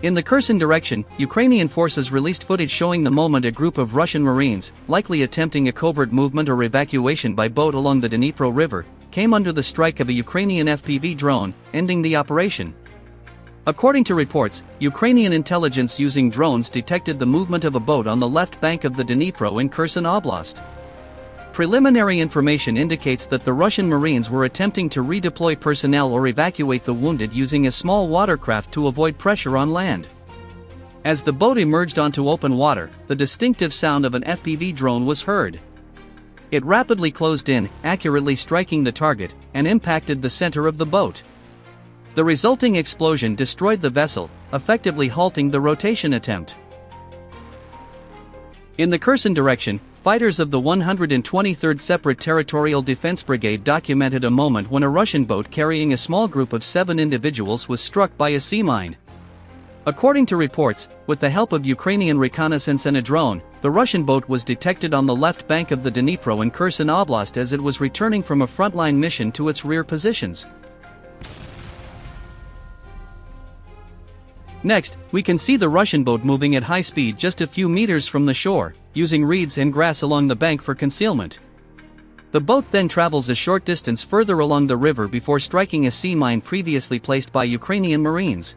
In the Kherson direction, Ukrainian forces released footage showing the moment a group of Russian Marines, likely attempting a covert movement or evacuation by boat along the Dnipro River, came under the strike of a Ukrainian FPV drone, ending the operation. According to reports, Ukrainian intelligence using drones detected the movement of a boat on the left bank of the Dnipro in Kherson Oblast. Preliminary information indicates that the Russian Marines were attempting to redeploy personnel or evacuate the wounded using a small watercraft to avoid pressure on land. As the boat emerged onto open water, the distinctive sound of an FPV drone was heard. It rapidly closed in, accurately striking the target, and impacted the center of the boat. The resulting explosion destroyed the vessel, effectively halting the rotation attempt. In the Kherson direction, fighters of the 123rd Separate Territorial Defense Brigade documented a moment when a Russian boat carrying a small group of 7 individuals was struck by a sea mine. According to reports, with the help of Ukrainian reconnaissance and a drone, the Russian boat was detected on the left bank of the Dnipro in Kherson Oblast as it was returning from a frontline mission to its rear positions. Next, we can see the Russian boat moving at high speed just a few meters from the shore, using reeds and grass along the bank for concealment. The boat then travels a short distance further along the river before striking a sea mine previously placed by Ukrainian Marines.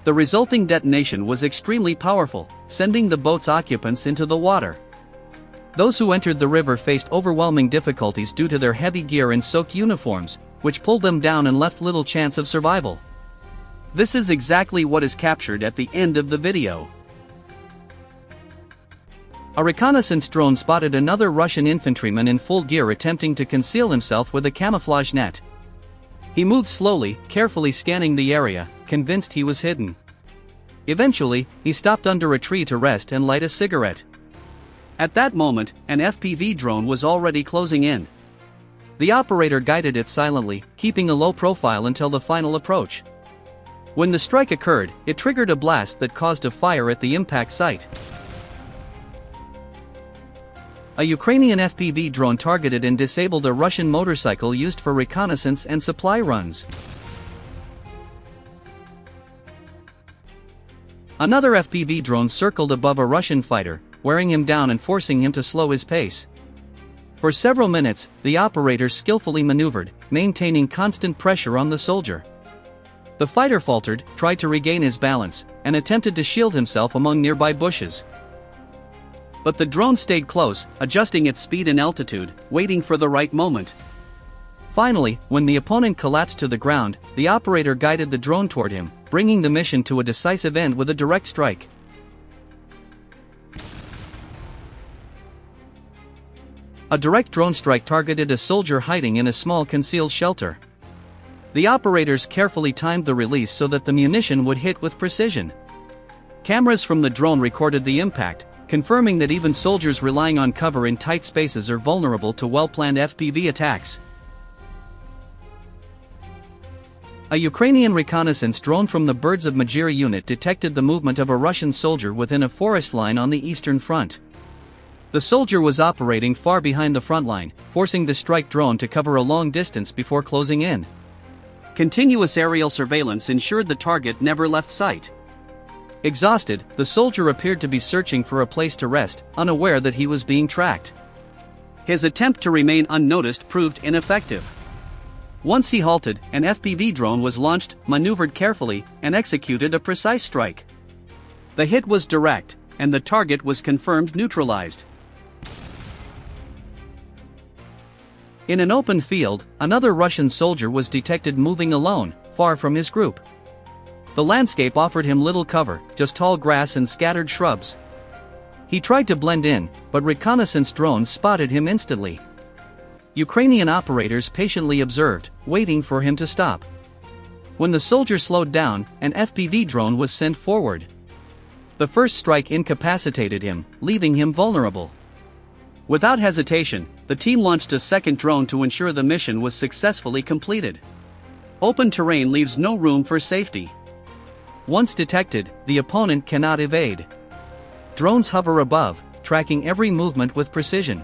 The resulting detonation was extremely powerful, sending the boat's occupants into the water. Those who entered the river faced overwhelming difficulties due to their heavy gear and soaked uniforms, which pulled them down and left little chance of survival. This is exactly what is captured at the end of the video. A reconnaissance drone spotted another Russian infantryman in full gear attempting to conceal himself with a camouflage net. He moved slowly, carefully scanning the area, convinced he was hidden. Eventually, he stopped under a tree to rest and light a cigarette. At that moment, an FPV drone was already closing in. The operator guided it silently, keeping a low profile until the final approach. When the strike occurred, it triggered a blast that caused a fire at the impact site. A Ukrainian FPV drone targeted and disabled a Russian motorcycle used for reconnaissance and supply runs. Another FPV drone circled above a Russian fighter, wearing him down and forcing him to slow his pace. For several minutes, the operator skillfully maneuvered, maintaining constant pressure on the soldier. The fighter faltered, tried to regain his balance, and attempted to shield himself among nearby bushes. But the drone stayed close, adjusting its speed and altitude, waiting for the right moment. Finally, when the opponent collapsed to the ground, the operator guided the drone toward him, bringing the mission to a decisive end with a direct strike. A direct drone strike targeted a soldier hiding in a small concealed shelter. The operators carefully timed the release so that the munition would hit with precision. Cameras from the drone recorded the impact, confirming that even soldiers relying on cover in tight spaces are vulnerable to well-planned FPV attacks. A Ukrainian reconnaissance drone from the Birds of Majira unit detected the movement of a Russian soldier within a forest line on the eastern front. The soldier was operating far behind the front line, forcing the strike drone to cover a long distance before closing in. Continuous aerial surveillance ensured the target never left sight. Exhausted, the soldier appeared to be searching for a place to rest, unaware that he was being tracked. His attempt to remain unnoticed proved ineffective. Once he halted, an FPV drone was launched, maneuvered carefully, and executed a precise strike. The hit was direct, and the target was confirmed neutralized. In an open field, another Russian soldier was detected moving alone, far from his group. The landscape offered him little cover, just tall grass and scattered shrubs. He tried to blend in, but reconnaissance drones spotted him instantly. Ukrainian operators patiently observed, waiting for him to stop. When the soldier slowed down, an FPV drone was sent forward. The first strike incapacitated him, leaving him vulnerable. Without hesitation, the team launched a second drone to ensure the mission was successfully completed. Open terrain leaves no room for safety. Once detected, the opponent cannot evade. Drones hover above, tracking every movement with precision.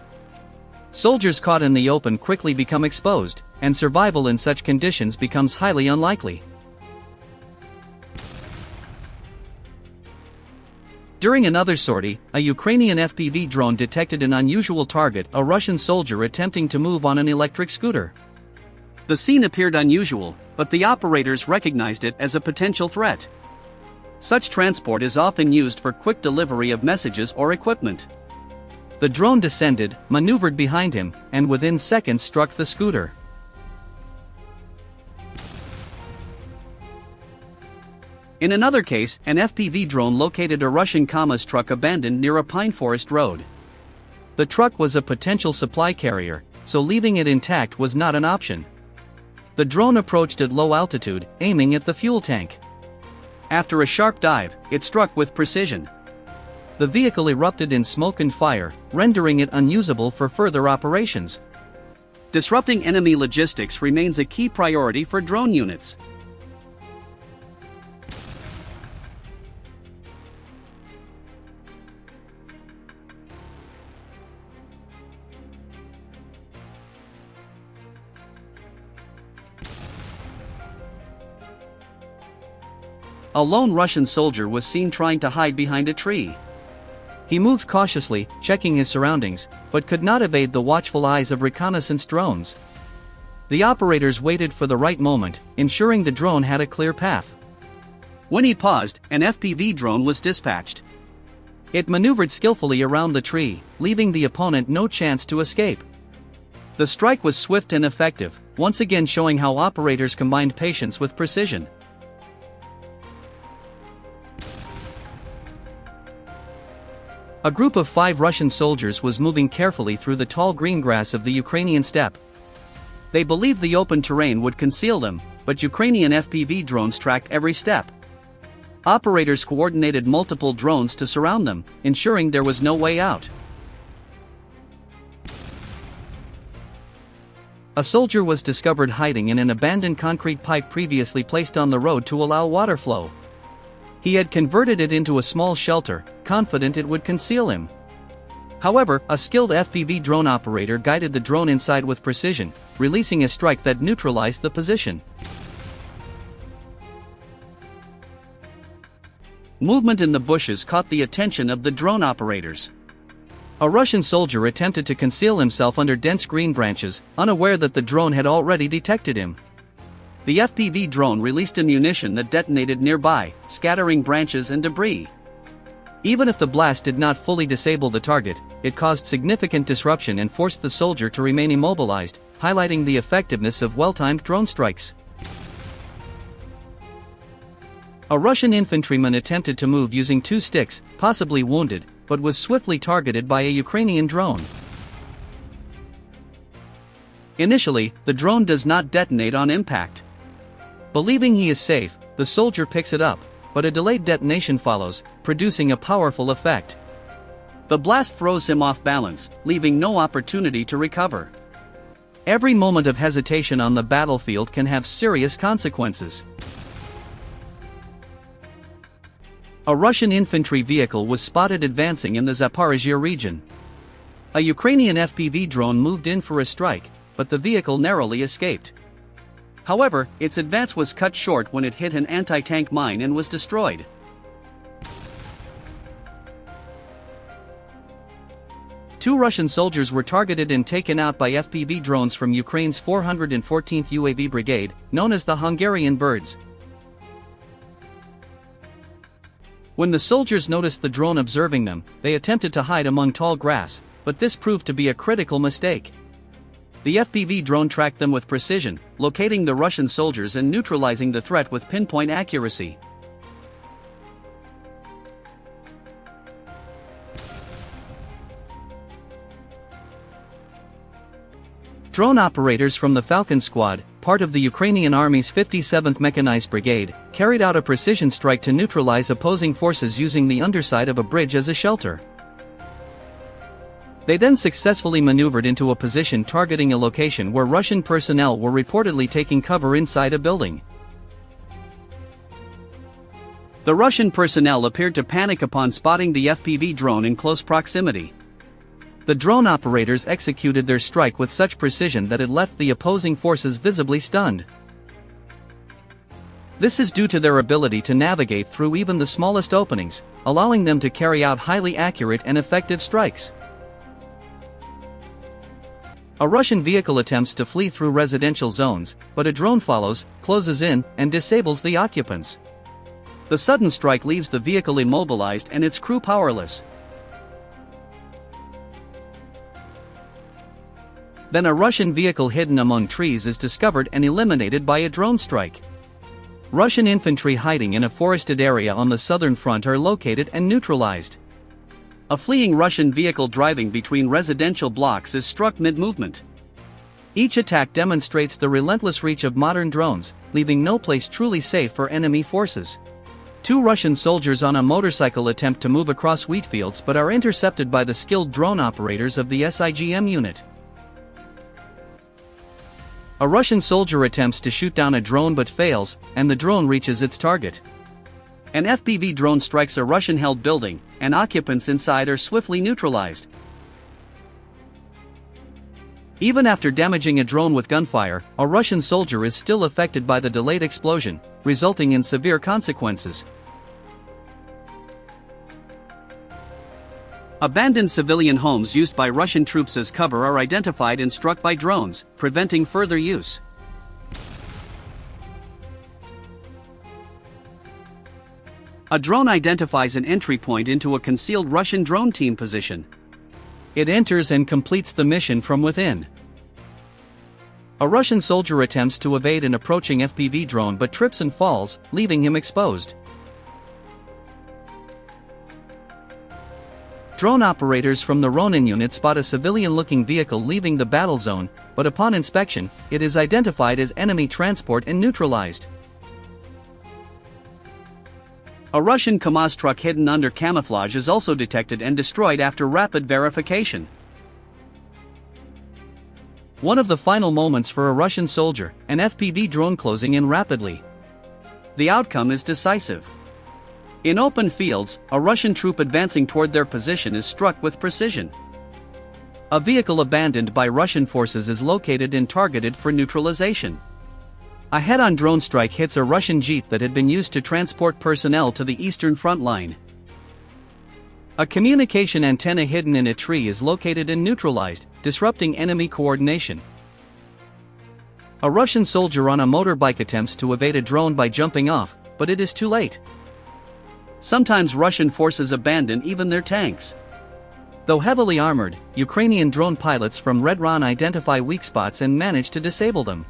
Soldiers caught in the open quickly become exposed, and survival in such conditions becomes highly unlikely. During another sortie, a Ukrainian FPV drone detected an unusual target, a Russian soldier attempting to move on an electric scooter. The scene appeared unusual, but the operators recognized it as a potential threat. Such transport is often used for quick delivery of messages or equipment. The drone descended, maneuvered behind him, and within seconds struck the scooter. In another case, an FPV drone located a Russian KAMAZ truck abandoned near a pine forest road. The truck was a potential supply carrier, so leaving it intact was not an option. The drone approached at low altitude, aiming at the fuel tank. After a sharp dive, it struck with precision. The vehicle erupted in smoke and fire, rendering it unusable for further operations. Disrupting enemy logistics remains a key priority for drone units. A lone Russian soldier was seen trying to hide behind a tree. He moved cautiously, checking his surroundings, but could not evade the watchful eyes of reconnaissance drones. The operators waited for the right moment, ensuring the drone had a clear path. When he paused, an FPV drone was dispatched. It maneuvered skillfully around the tree, leaving the opponent no chance to escape. The strike was swift and effective, once again showing how operators combined patience with precision. A group of 5 Russian soldiers was moving carefully through the tall green grass of the Ukrainian steppe. They believed the open terrain would conceal them, but Ukrainian FPV drones tracked every step. Operators coordinated multiple drones to surround them, ensuring there was no way out. A soldier was discovered hiding in an abandoned concrete pipe previously placed on the road to allow water flow. He had converted it into a small shelter, confident it would conceal him. However, a skilled FPV drone operator guided the drone inside with precision, releasing a strike that neutralized the position. Movement in the bushes caught the attention of the drone operators. A Russian soldier attempted to conceal himself under dense green branches, unaware that the drone had already detected him. The FPV drone released ammunition that detonated nearby, scattering branches and debris. Even if the blast did not fully disable the target, it caused significant disruption and forced the soldier to remain immobilized, highlighting the effectiveness of well-timed drone strikes. A Russian infantryman attempted to move using 2 sticks, possibly wounded, but was swiftly targeted by a Ukrainian drone. Initially, the drone does not detonate on impact. Believing he is safe, the soldier picks it up, but a delayed detonation follows, producing a powerful effect. The blast throws him off balance, leaving no opportunity to recover. Every moment of hesitation on the battlefield can have serious consequences. A Russian infantry vehicle was spotted advancing in the Zaporizhzhia region. A Ukrainian FPV drone moved in for a strike, but the vehicle narrowly escaped. However, its advance was cut short when it hit an anti-tank mine and was destroyed. Two Russian soldiers were targeted and taken out by FPV drones from Ukraine's 414th UAV Brigade, known as the Hungarian Birds. When the soldiers noticed the drone observing them, they attempted to hide among tall grass, but this proved to be a critical mistake. The FPV drone tracked them with precision, locating the Russian soldiers and neutralizing the threat with pinpoint accuracy. Drone operators from the Falcon Squad, part of the Ukrainian Army's 57th Mechanized Brigade, carried out a precision strike to neutralize opposing forces using the underside of a bridge as a shelter. They then successfully maneuvered into a position targeting a location where Russian personnel were reportedly taking cover inside a building. The Russian personnel appeared to panic upon spotting the FPV drone in close proximity. The drone operators executed their strike with such precision that it left the opposing forces visibly stunned. This is due to their ability to navigate through even the smallest openings, allowing them to carry out highly accurate and effective strikes. A Russian vehicle attempts to flee through residential zones, but a drone follows, closes in, and disables the occupants. The sudden strike leaves the vehicle immobilized and its crew powerless. Then a Russian vehicle hidden among trees is discovered and eliminated by a drone strike. Russian infantry hiding in a forested area on the southern front are located and neutralized. A fleeing Russian vehicle driving between residential blocks is struck mid-movement. Each attack demonstrates the relentless reach of modern drones, leaving no place truly safe for enemy forces. 2 Russian soldiers on a motorcycle attempt to move across wheat fields but are intercepted by the skilled drone operators of the SIGM unit. A Russian soldier attempts to shoot down a drone but fails, and the drone reaches its target. An FPV drone strikes a Russian-held building, and occupants inside are swiftly neutralized. Even after damaging a drone with gunfire, a Russian soldier is still affected by the delayed explosion, resulting in severe consequences. Abandoned civilian homes used by Russian troops as cover are identified and struck by drones, preventing further use. A drone identifies an entry point into a concealed Russian drone team position. It enters and completes the mission from within. A Russian soldier attempts to evade an approaching FPV drone but trips and falls, leaving him exposed. Drone operators from the Ronin unit spot a civilian-looking vehicle leaving the battle zone, but upon inspection, it is identified as enemy transport and neutralized. A Russian Kamaz truck hidden under camouflage is also detected and destroyed after rapid verification. One of the final moments for a Russian soldier, an FPV drone closing in rapidly. The outcome is decisive. In open fields, a Russian troop advancing toward their position is struck with precision. A vehicle abandoned by Russian forces is located and targeted for neutralization. A head-on drone strike hits a Russian jeep that had been used to transport personnel to the eastern front line. A communication antenna hidden in a tree is located and neutralized, disrupting enemy coordination. A Russian soldier on a motorbike attempts to evade a drone by jumping off, but it is too late. Sometimes Russian forces abandon even their tanks. Though heavily armored, Ukrainian drone pilots from Red Ron identify weak spots and manage to disable them.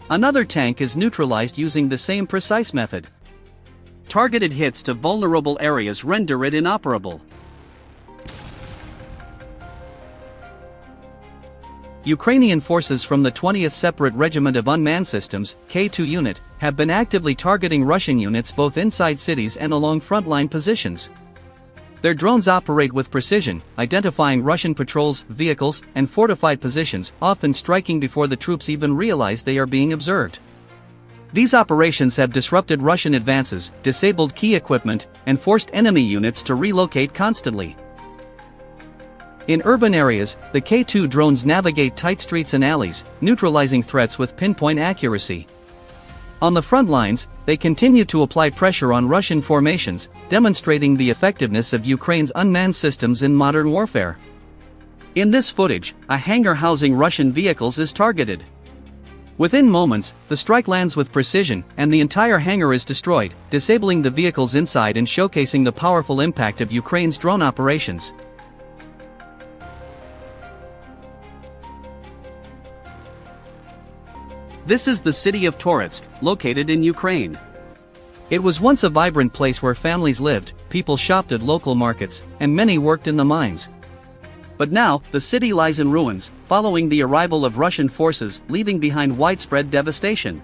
Another tank is neutralized using the same precise method. Targeted hits to vulnerable areas render it inoperable. Ukrainian forces from the 20th Separate Regiment of Unmanned Systems, K2 unit, have been actively targeting Russian units both inside cities and along frontline positions. Their drones operate with precision, identifying Russian patrols, vehicles, and fortified positions, often striking before the troops even realize they are being observed. These operations have disrupted Russian advances, disabled key equipment, and forced enemy units to relocate constantly. In urban areas, the K2 drones navigate tight streets and alleys, neutralizing threats with pinpoint accuracy. On the front lines, they continue to apply pressure on Russian formations, demonstrating the effectiveness of Ukraine's unmanned systems in modern warfare. In this footage, a hangar housing Russian vehicles is targeted. Within moments, the strike lands with precision, and the entire hangar is destroyed, disabling the vehicles inside and showcasing the powerful impact of Ukraine's drone operations. This is the city of Toretsk, located in Ukraine. It was once a vibrant place where families lived, people shopped at local markets, and many worked in the mines. But now, the city lies in ruins, following the arrival of Russian forces, leaving behind widespread devastation.